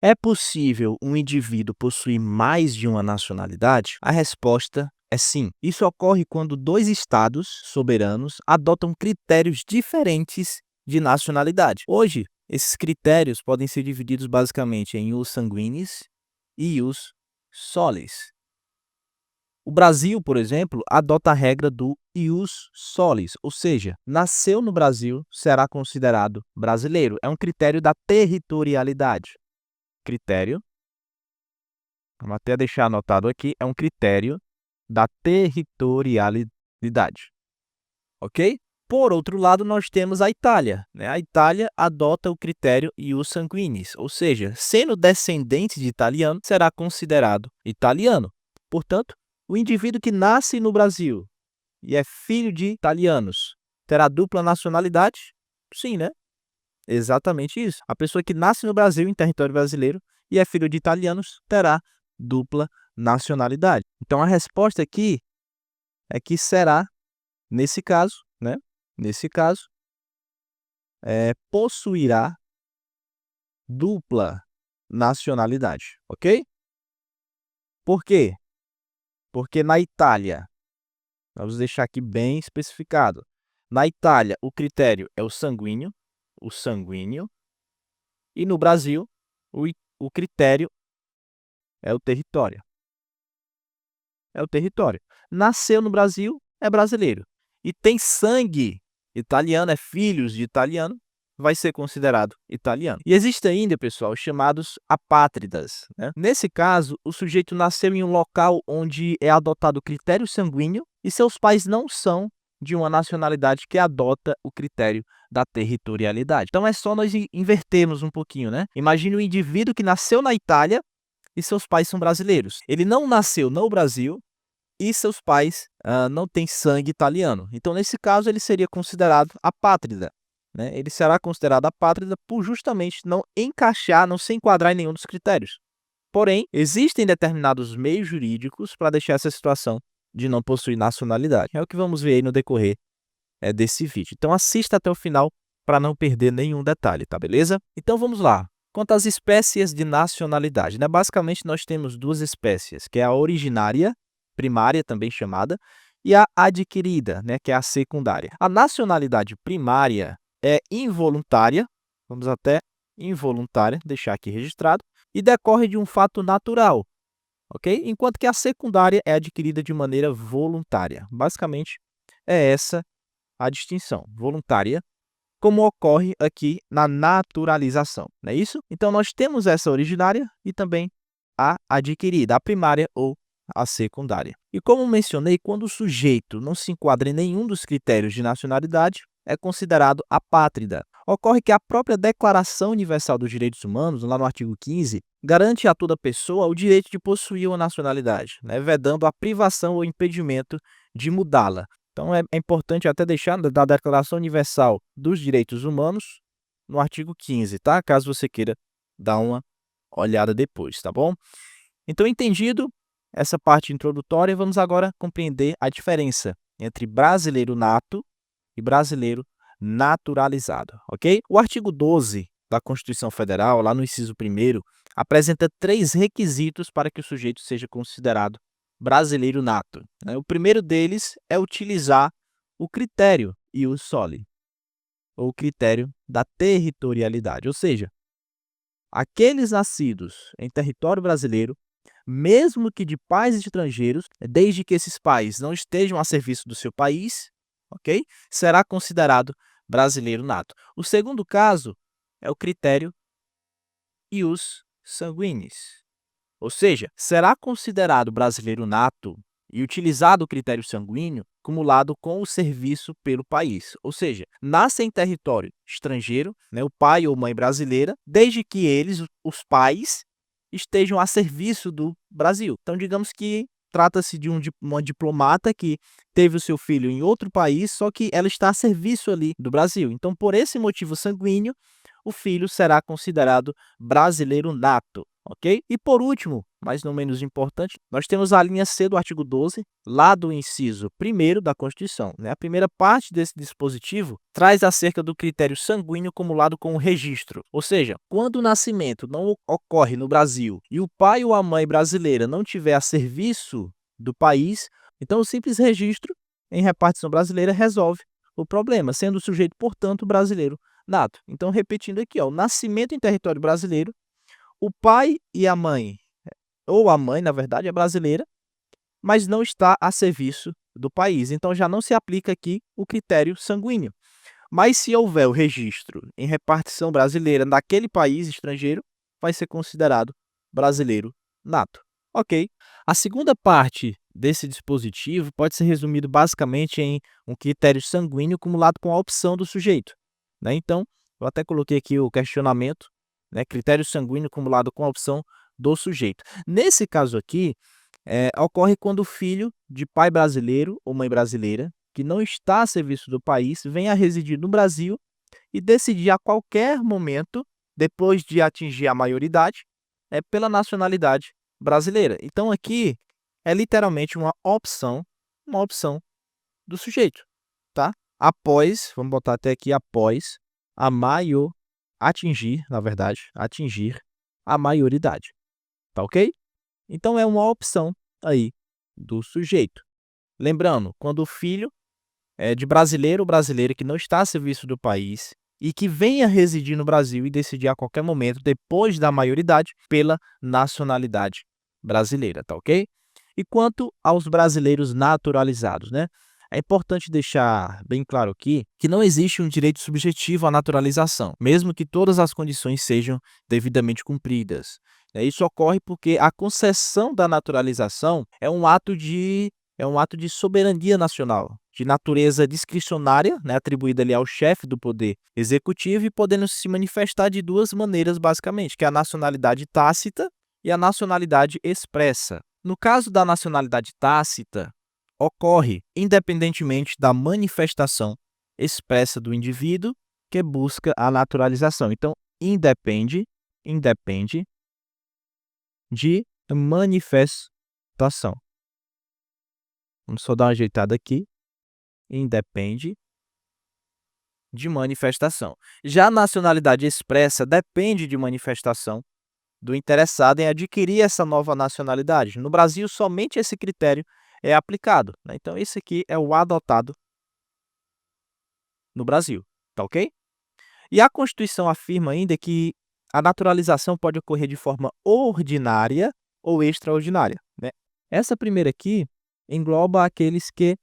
É possível um indivíduo possuir mais de uma nacionalidade? A resposta é sim. Isso ocorre quando dois estados soberanos adotam critérios diferentes de nacionalidade. Hoje, esses critérios podem ser divididos basicamente em ius sanguinis e ius solis. O Brasil, por exemplo, adota a regra do ius solis, ou seja, nasceu no Brasil, será considerado brasileiro. É um critério da territorialidade. Critério, vamos até deixar anotado aqui, é um critério da territorialidade, ok? Por outro lado, nós temos a Itália, né? A Itália adota o critério ius sanguinis, ou seja, sendo descendente de italiano, será considerado italiano. Portanto, o indivíduo que nasce no Brasil e é filho de italianos terá dupla nacionalidade? Sim, né? Exatamente isso. A pessoa que nasce no Brasil, em território brasileiro, e é filho de italianos, terá dupla nacionalidade. Então, a resposta aqui é que será, nesse caso, né? Nesse caso, possuirá dupla nacionalidade, ok? Por quê? Porque na Itália, vamos deixar aqui bem especificado. Na Itália, o critério é o sanguíneo, e no Brasil, o critério é o território. É o território. Nasceu no Brasil, é brasileiro. E tem sangue italiano, é filhos de italiano, vai ser considerado italiano. E existe ainda, pessoal, os chamados apátridas, né? Nesse caso, o sujeito nasceu em um local onde é adotado o critério sanguíneo e seus pais não são de uma nacionalidade que adota o critério da territorialidade. Então é só nós invertermos um pouquinho, né? Imagine um indivíduo que nasceu na Itália e seus pais são brasileiros. Ele não nasceu no Brasil e seus pais não têm sangue italiano. Então, nesse caso, ele seria considerado apátrida, né? Ele será considerado apátrida por justamente não encaixar, não se enquadrar em nenhum dos critérios. Porém, existem determinados meios jurídicos para deixar essa situação de não possuir nacionalidade. É o que vamos ver aí no decorrer desse vídeo. Então, assista até o final para não perder nenhum detalhe, tá beleza? Então, vamos lá. Quanto às espécies de nacionalidade, né? Basicamente, nós temos duas espécies, que é a originária, primária também chamada, e a adquirida, né, que é a secundária. A nacionalidade primária é involuntária, vamos até involuntária, deixar aqui registrado, e decorre de um fato natural, ok? Enquanto que a secundária é adquirida de maneira voluntária. Basicamente, é essa a distinção, voluntária, como ocorre aqui na naturalização, não é isso? Então, nós temos essa originária e também a adquirida, a primária ou a secundária. E como mencionei, quando o sujeito não se enquadra em nenhum dos critérios de nacionalidade, é considerado apátrida. Ocorre que a própria Declaração Universal dos Direitos Humanos, lá no artigo 15, garante a toda pessoa o direito de possuir uma nacionalidade, né, vedando a privação ou impedimento de mudá-la. Então, é importante até deixar da Declaração Universal dos Direitos Humanos, no artigo 15, tá? Caso você queira dar uma olhada depois, tá bom? Então, entendido essa parte introdutória, vamos agora compreender a diferença entre brasileiro nato e brasileiro naturalizado, ok? O artigo 12 da Constituição Federal, lá no inciso 1º, apresenta 3 requisitos para que o sujeito seja considerado brasileiro nato, né? O primeiro deles é utilizar o critério ius soli, ou critério da territorialidade, ou seja, aqueles nascidos em território brasileiro, mesmo que de pais estrangeiros, desde que esses pais não estejam a serviço do seu país, ok? Será considerado brasileiro nato. O segundo caso é o critério ius sanguinis, ou seja, será considerado brasileiro nato e utilizado o critério sanguíneo cumulado com o serviço pelo país, ou seja, nasce em território estrangeiro, né, o pai ou mãe brasileira, desde que eles, os pais, estejam a serviço do Brasil. Então, digamos que trata-se de uma diplomata que teve o seu filho em outro país, só que ela está a serviço ali do Brasil. Então, por esse motivo sanguíneo, o filho será considerado brasileiro nato, ok? E por último, mas não menos importante, nós temos a linha C do artigo 12, lá do inciso 1º da Constituição, né? A primeira parte desse dispositivo traz acerca do critério sanguíneo acumulado com o registro. Ou seja, quando o nascimento não ocorre no Brasil e o pai ou a mãe brasileira não tiver a serviço do país, então o simples registro em repartição brasileira resolve o problema, sendo o sujeito, portanto, brasileiro nato. Então, repetindo aqui, ó, o nascimento em território brasileiro, o pai e a mãe, ou a mãe, na verdade, é brasileira, mas não está a serviço do país. Então, já não se aplica aqui o critério sanguíneo. Mas se houver o registro em repartição brasileira naquele país estrangeiro, vai ser considerado brasileiro nato. Ok? A segunda parte desse dispositivo pode ser resumido basicamente em um critério sanguíneo acumulado com a opção do sujeito, né? Então, eu até coloquei aqui o questionamento, né? Critério sanguíneo acumulado com a opção do sujeito. Nesse caso aqui, ocorre quando o filho de pai brasileiro ou mãe brasileira, que não está a serviço do país, vem a residir no Brasil e decidir a qualquer momento, depois de atingir a maioridade, pela nacionalidade brasileira. Então aqui é literalmente uma opção do sujeito, tá? Após, vamos botar até aqui, após atingir a maioridade, tá ok? Então é uma opção aí do sujeito. Lembrando, quando o filho é de brasileiro ou brasileira que não está a serviço do país e que venha residir no Brasil e decidir a qualquer momento, depois da maioridade, pela nacionalidade brasileira, tá ok? E quanto aos brasileiros naturalizados, né? É importante deixar bem claro aqui que não existe um direito subjetivo à naturalização, mesmo que todas as condições sejam devidamente cumpridas. Isso ocorre porque a concessão da naturalização é um ato de soberania nacional, de natureza discricionária, né, atribuída ali ao chefe do poder executivo e podendo se manifestar de duas maneiras, basicamente, que é a nacionalidade tácita e a nacionalidade expressa. No caso da nacionalidade tácita, ocorre independentemente da manifestação expressa do indivíduo que busca a naturalização. Então, independe de manifestação. Vamos só dar uma ajeitada aqui. Independe de manifestação. Já a nacionalidade expressa depende de manifestação do interessado em adquirir essa nova nacionalidade. No Brasil, somente esse critério é aplicado, né? Então, esse aqui é o adotado no Brasil, tá ok? E a Constituição afirma ainda que a naturalização pode ocorrer de forma ordinária ou extraordinária, né? Essa primeira aqui engloba aqueles que,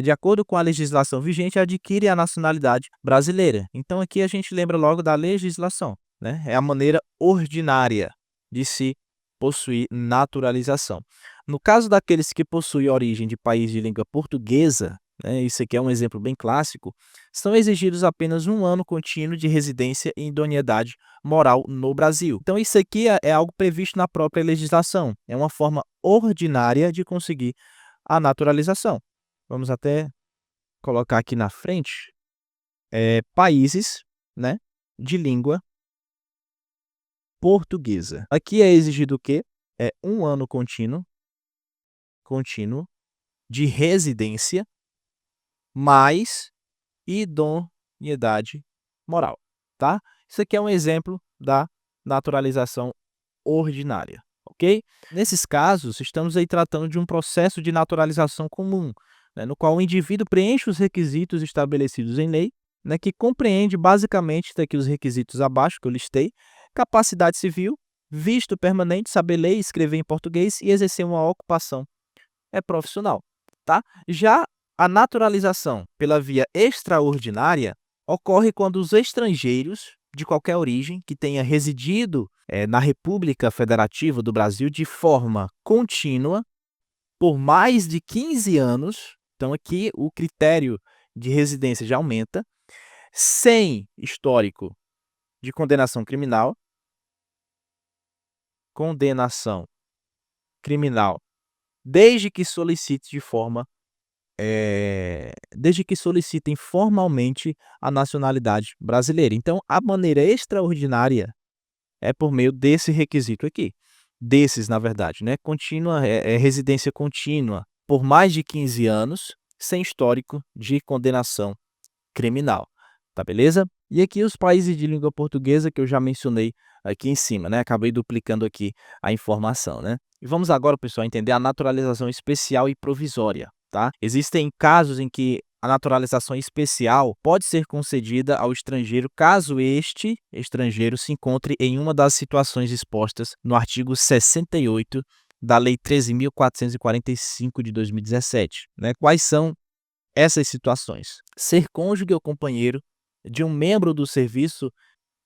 de acordo com a legislação vigente, adquirem a nacionalidade brasileira. Então, aqui a gente lembra logo da legislação, né? É a maneira ordinária de se possuir naturalização. No caso daqueles que possuem origem de país de língua portuguesa, né, isso aqui é um exemplo bem clássico, são exigidos apenas 1 ano contínuo de residência e idoneidade moral no Brasil. Então, isso aqui é algo previsto na própria legislação. É uma forma ordinária de conseguir a naturalização. Vamos até colocar aqui na frente países, né, de língua portuguesa. Aqui é exigido o quê? 1 ano contínuo de residência mais idoneidade moral, tá? Isso aqui é um exemplo da naturalização ordinária, ok? Nesses casos, estamos aí tratando de um processo de naturalização comum, né, no qual o indivíduo preenche os requisitos estabelecidos em lei, né, que compreende basicamente daqui os requisitos abaixo que eu listei: capacidade civil, visto permanente, saber ler e escrever em português e exercer uma ocupação profissional, tá? Já a naturalização pela via extraordinária ocorre quando os estrangeiros de qualquer origem que tenha residido na República Federativa do Brasil de forma contínua por mais de 15 anos, então aqui o critério de residência já aumenta, sem histórico de condenação criminal, desde que solicitem formalmente a nacionalidade brasileira. Então, a maneira extraordinária é por meio desse requisito aqui. desses, na verdade, né, contínua é residência contínua por mais de 15 anos, sem histórico de condenação criminal, tá beleza? E aqui os países de língua portuguesa que eu já mencionei aqui em cima, né, acabei duplicando aqui a informação, né. E vamos agora, pessoal, entender a naturalização especial e provisória, tá? Existem casos em que a naturalização especial pode ser concedida ao estrangeiro caso este estrangeiro se encontre em uma das situações expostas no artigo 68 da Lei 13.445 de 2017, né. Quais são essas situações? Ser cônjuge ou companheiro de um membro do Serviço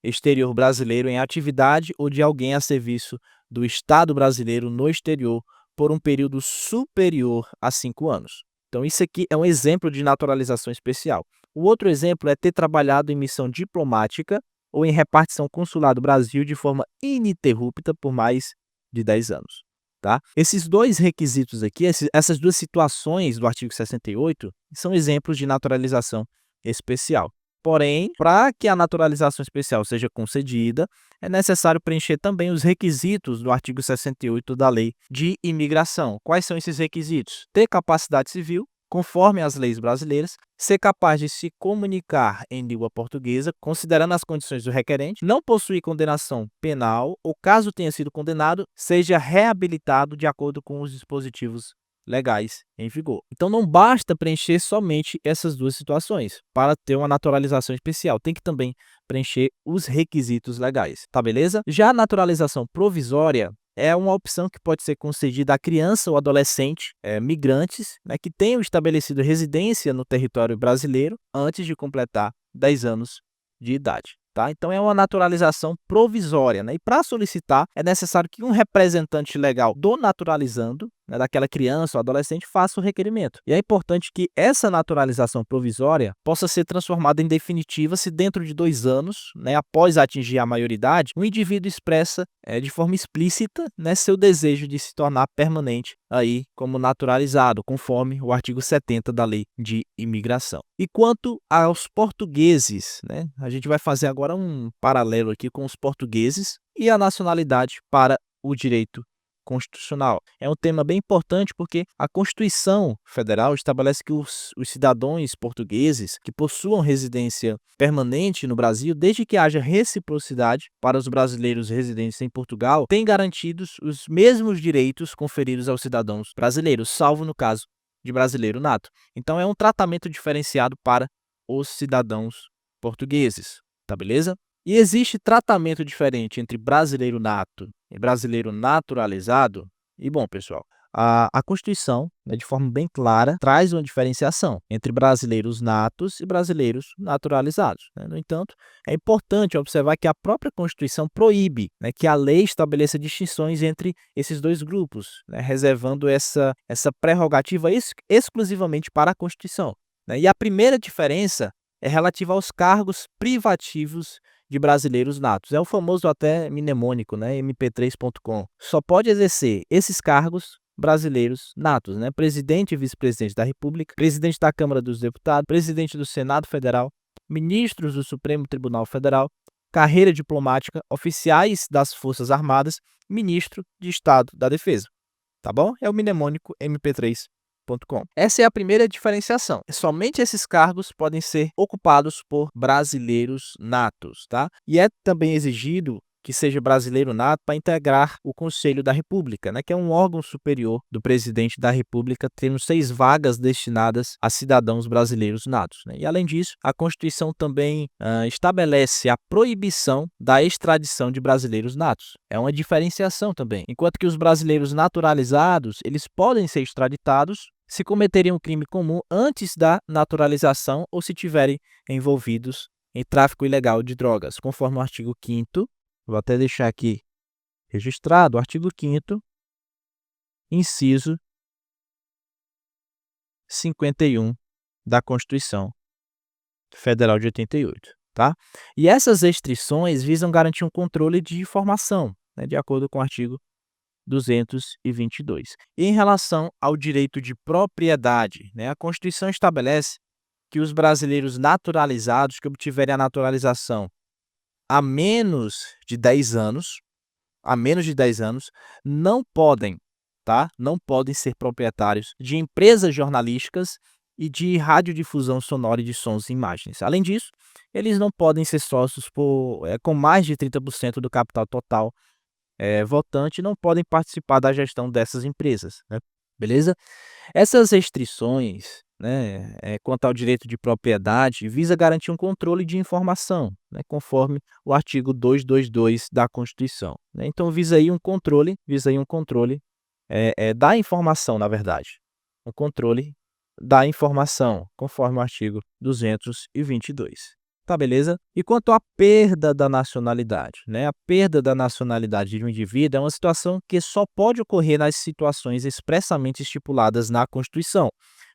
Exterior Brasileiro em atividade ou de alguém a serviço do Estado brasileiro no exterior por um período superior a 5 anos. Então, isso aqui é um exemplo de naturalização especial. O outro exemplo é ter trabalhado em missão diplomática ou em repartição consular do Brasil de forma ininterrupta por mais de 10 anos. Tá? Esses dois requisitos aqui, essas duas situações do artigo 68, são exemplos de naturalização especial. Porém, para que a naturalização especial seja concedida, é necessário preencher também os requisitos do artigo 68 da Lei de Imigração. Quais são esses requisitos? Ter capacidade civil, conforme as leis brasileiras, ser capaz de se comunicar em língua portuguesa, considerando as condições do requerente, não possuir condenação penal ou, caso tenha sido condenado, seja reabilitado de acordo com os dispositivos legais em vigor. Então não basta preencher somente essas duas situações para ter uma naturalização especial, tem que também preencher os requisitos legais, tá beleza? Já a naturalização provisória é uma opção que pode ser concedida a criança ou adolescente migrantes, né, que tenham estabelecido residência no território brasileiro antes de completar 10 anos de idade. Tá? Então, é uma naturalização provisória, né? E para solicitar, é necessário que um representante legal do naturalizando, né, daquela criança ou adolescente, faça o requerimento. E é importante que essa naturalização provisória possa ser transformada em definitiva se dentro de 2 anos, né, após atingir a maioridade, o indivíduo expressa de forma explícita, né, seu desejo de se tornar permanente aí como naturalizado, conforme o artigo 70 da Lei de Imigração. E quanto aos portugueses, né, a gente vai fazer agora um paralelo aqui com os portugueses e a nacionalidade para o direito constitucional. É um tema bem importante porque a Constituição Federal estabelece que os cidadãos portugueses que possuam residência permanente no Brasil, desde que haja reciprocidade para os brasileiros residentes em Portugal, têm garantidos os mesmos direitos conferidos aos cidadãos brasileiros, salvo no caso de brasileiro nato. Então é um tratamento diferenciado para os cidadãos portugueses, tá beleza? E existe tratamento diferente entre brasileiro nato e brasileiro naturalizado? E bom, pessoal, a Constituição, né, de forma bem clara, traz uma diferenciação entre brasileiros natos e brasileiros naturalizados, né? No entanto, é importante observar que a própria Constituição proíbe, né, que a lei estabeleça distinções entre esses dois grupos, né, reservando essa prerrogativa exclusivamente para a Constituição, né? E a primeira diferença é relativa aos cargos privativos de brasileiros natos. É o famoso até mnemônico, né, mp3.com. Só pode exercer esses cargos brasileiros natos, né? Presidente e vice-presidente da República, presidente da Câmara dos Deputados, presidente do Senado Federal, ministros do Supremo Tribunal Federal, carreira diplomática, oficiais das Forças Armadas, ministro de Estado da Defesa. Tá bom? É o mnemônico mp3.com. Essa é a primeira diferenciação. Somente esses cargos podem ser ocupados por brasileiros natos, tá? E é também exigido que seja brasileiro nato para integrar o Conselho da República, né, que é um órgão superior do presidente da República, tendo 6 vagas destinadas a cidadãos brasileiros natos, né? E além disso, a Constituição também estabelece a proibição da extradição de brasileiros natos. É uma diferenciação também. Enquanto que os brasileiros naturalizados, eles podem ser extraditados se cometerem um crime comum antes da naturalização ou se tiverem envolvidos em tráfico ilegal de drogas, conforme o artigo 5º, vou até deixar aqui registrado, o artigo 5º, inciso 51 da Constituição Federal de 88, tá? E essas restrições visam garantir um controle de informação, né, de acordo com o artigo 222. E em relação ao direito de propriedade, né, a Constituição estabelece que os brasileiros naturalizados que obtiverem a naturalização há menos de 10 anos há menos de 10 anos, não podem, tá? Não podem ser proprietários de empresas jornalísticas e de radiodifusão sonora e de sons e imagens. Além disso, eles não podem ser sócios com mais de 30% do capital total votante, não podem participar da gestão dessas empresas, né? Beleza? Essas restrições, né, quanto ao direito de propriedade, visa garantir um controle de informação, né, conforme o artigo 222 da Constituição, né? Então visa aí um controle da informação, na verdade, um controle da informação, conforme o artigo 222. Tá, beleza? E quanto à perda da nacionalidade, né? A perda da nacionalidade de um indivíduo é uma situação que só pode ocorrer nas situações expressamente estipuladas na Constituição,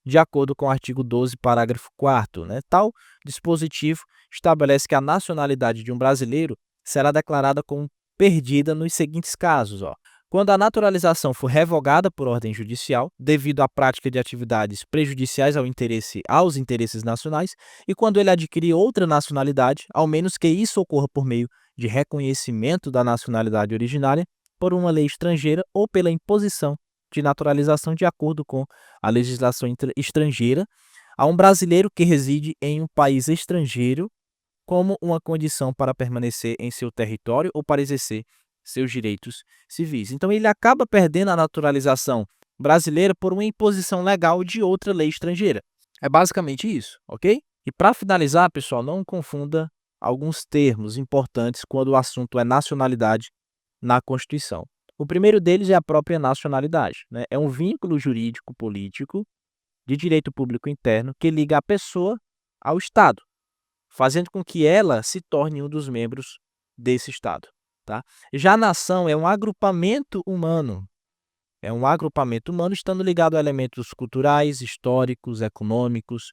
de acordo com o artigo 12, parágrafo 4º, né? Tal dispositivo estabelece que a nacionalidade de um brasileiro será declarada como perdida nos seguintes casos, ó: quando a naturalização for revogada por ordem judicial, devido à prática de atividades prejudiciais aos interesses nacionais, e quando ele adquirir outra nacionalidade, ao menos que isso ocorra por meio de reconhecimento da nacionalidade originária por uma lei estrangeira ou pela imposição de naturalização de acordo com a legislação estrangeira a um brasileiro que reside em um país estrangeiro como uma condição para permanecer em seu território ou para exercer seus direitos civis. Então ele acaba perdendo a naturalização brasileira por uma imposição legal de outra lei estrangeira. É basicamente isso, ok? E para finalizar, pessoal, não confunda alguns termos importantes quando o assunto é nacionalidade na Constituição. O primeiro deles é a própria nacionalidade, né? É um vínculo jurídico político de direito público interno que liga a pessoa ao Estado, fazendo com que ela se torne um dos membros desse Estado, tá? Já a nação é um agrupamento humano, estando ligado a elementos culturais, históricos, econômicos,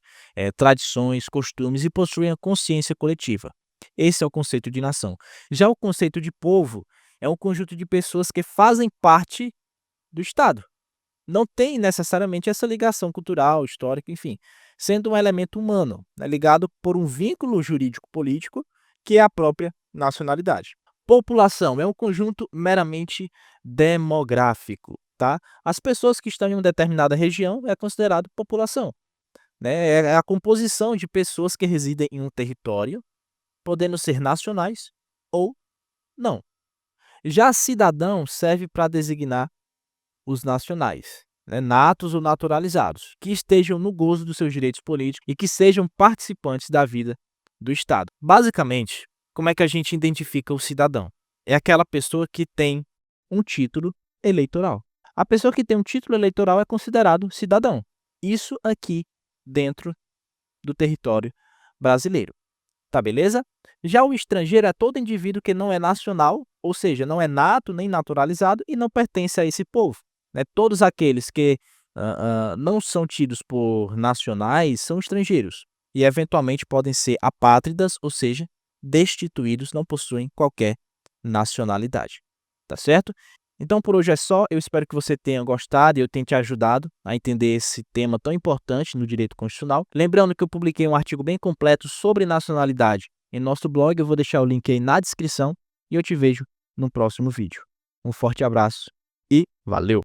tradições, costumes e possui a consciência coletiva. Esse é o conceito de nação. Já o conceito de povo é um conjunto de pessoas que fazem parte do Estado. Não tem necessariamente essa ligação cultural, histórica, enfim, sendo um elemento humano, né, ligado por um vínculo jurídico-político, que é a própria nacionalidade. População é um conjunto meramente demográfico, tá? As pessoas que estão em uma determinada região é considerado população, né? É a composição de pessoas que residem em um território, podendo ser nacionais ou não. Já cidadão serve para designar os nacionais, né, natos ou naturalizados, que estejam no gozo dos seus direitos políticos e que sejam participantes da vida do Estado. Basicamente, como é que a gente identifica o cidadão? É aquela pessoa que tem um título eleitoral. A pessoa que tem um título eleitoral é considerado cidadão. Isso aqui dentro do território brasileiro. Tá, beleza? Já o estrangeiro é todo indivíduo que não é nacional, ou seja, não é nato nem naturalizado e não pertence a esse povo, né? Todos aqueles que não são tidos por nacionais são estrangeiros e eventualmente podem ser apátridas, ou seja, destituídos, não possuem qualquer nacionalidade, tá certo? Então por hoje é só, eu espero que você tenha gostado e eu tenha te ajudado a entender esse tema tão importante no direito constitucional. Lembrando que eu publiquei um artigo bem completo sobre nacionalidade em nosso blog, eu vou deixar o link aí na descrição e eu te vejo no próximo vídeo. Um forte abraço e valeu!